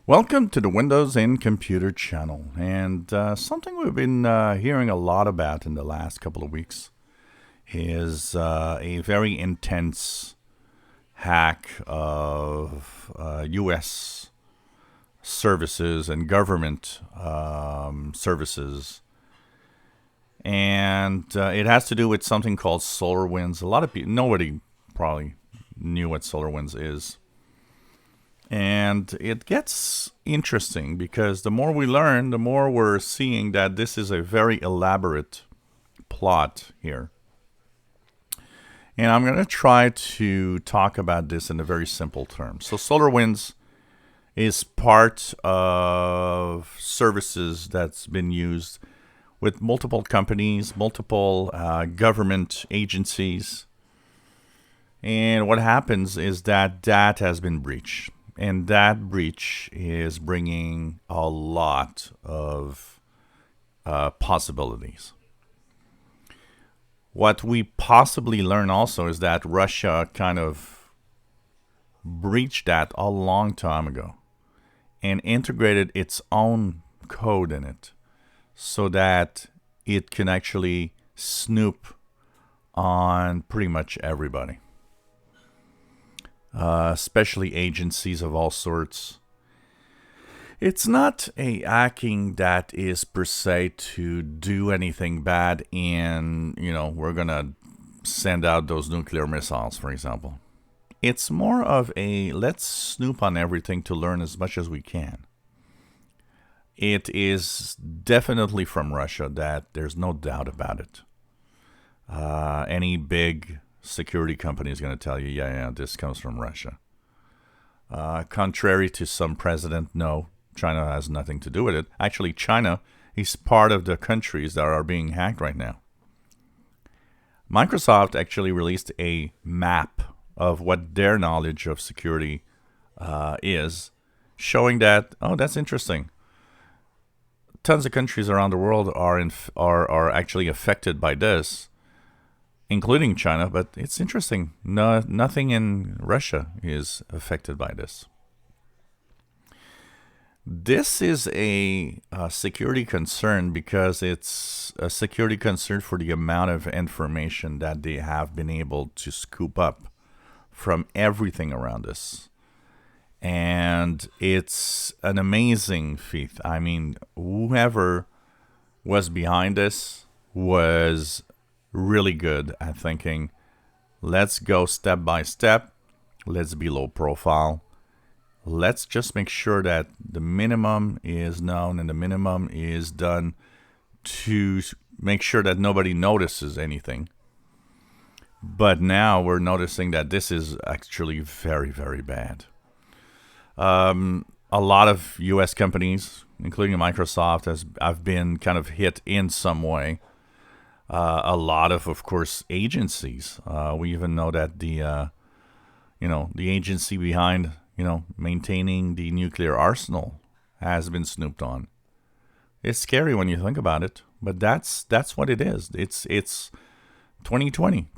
Welcome to the Windows and Computer channel. And something we've been hearing a lot about in the last couple of weeks is a very intense hack of U.S. services and government services. And it has to do with something called SolarWinds. A lot of people, nobody probably knew what SolarWinds is. And it gets interesting because the more we learn, the more we're seeing that this is a very elaborate plot here. And I'm going to try to talk about this in a very simple terms. So SolarWinds is part of services that's been used with multiple companies, multiple government agencies. And what happens is that has been breached. And that breach is bringing a lot of possibilities. What we possibly learn also is that Russia kind of breached that a long time ago and integrated its own code in it so that it can actually snoop on pretty much everybody. Especially agencies of all sorts. It's not a hacking that is per se to do anything bad and, we're going to send out those nuclear missiles, for example. It's more of a let's snoop on everything to learn as much as we can. It is definitely from Russia, that there's no doubt about it. Any big security company is going to tell you, yeah, this comes from Russia. Contrary to some president, no, China has nothing to do with it. Actually, China is part of the countries that are being hacked right now. Microsoft actually released a map of what their knowledge of security is, showing that, that's interesting. Tons of countries around the world are actually affected by this, including China, but it's interesting. No, nothing in Russia is affected by this. This is a security concern because it's a security concern for the amount of information that they have been able to scoop up from everything around us. And it's an amazing feat. I mean, whoever was behind this was really good at thinking, let's go step by step, let's be low profile, let's just make sure that the minimum is known and the minimum is done to make sure that nobody notices anything. But now we're noticing that this is actually very, very bad. A lot of US companies, including Microsoft, have been kind of hit in some way. A lot of course, agencies. We even know that the agency behind, maintaining the nuclear arsenal has been snooped on. It's scary when you think about it, but that's what it is. It's 2020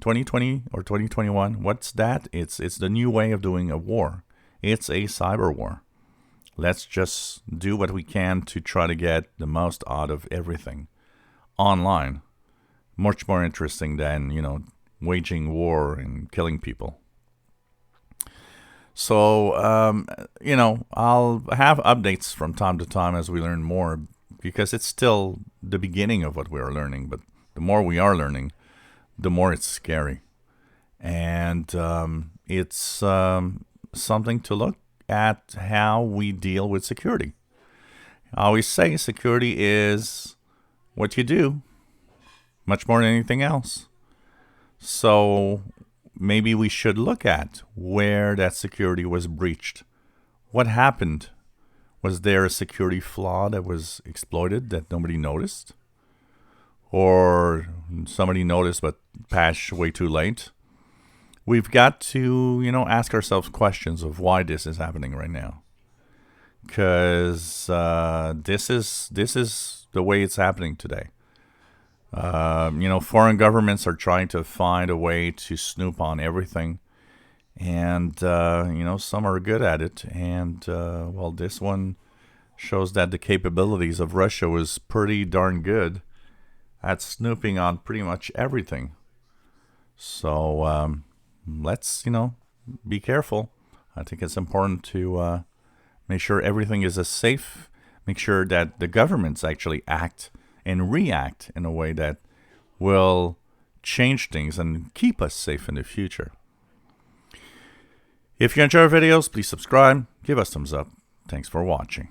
or 2021. What's that? It's the new way of doing a war. It's a cyber war. Let's just do what we can to try to get the most out of everything online. Much more interesting than, waging war and killing people. So, I'll have updates from time to time as we learn more, because it's still the beginning of what we are learning. But the more we are learning, the more it's scary. And it's something to look at how we deal with security. I always say security is what you do, much more than anything else. So maybe we should look at where that security was breached. What happened? Was there a security flaw that was exploited that nobody noticed? Or somebody noticed but patched way too late? We've got to, ask ourselves questions of why this is happening right now. Because this is the way it's happening today. Foreign governments are trying to find a way to snoop on everything. And, some are good at it. And, well, this one shows that the capabilities of Russia was pretty darn good at snooping on pretty much everything. So let's, be careful. I think it's important to make sure everything is as safe, make sure that the governments actually act and react in a way that will change things and keep us safe in the future. If you enjoy our videos, please subscribe, give us thumbs up. Thanks for watching.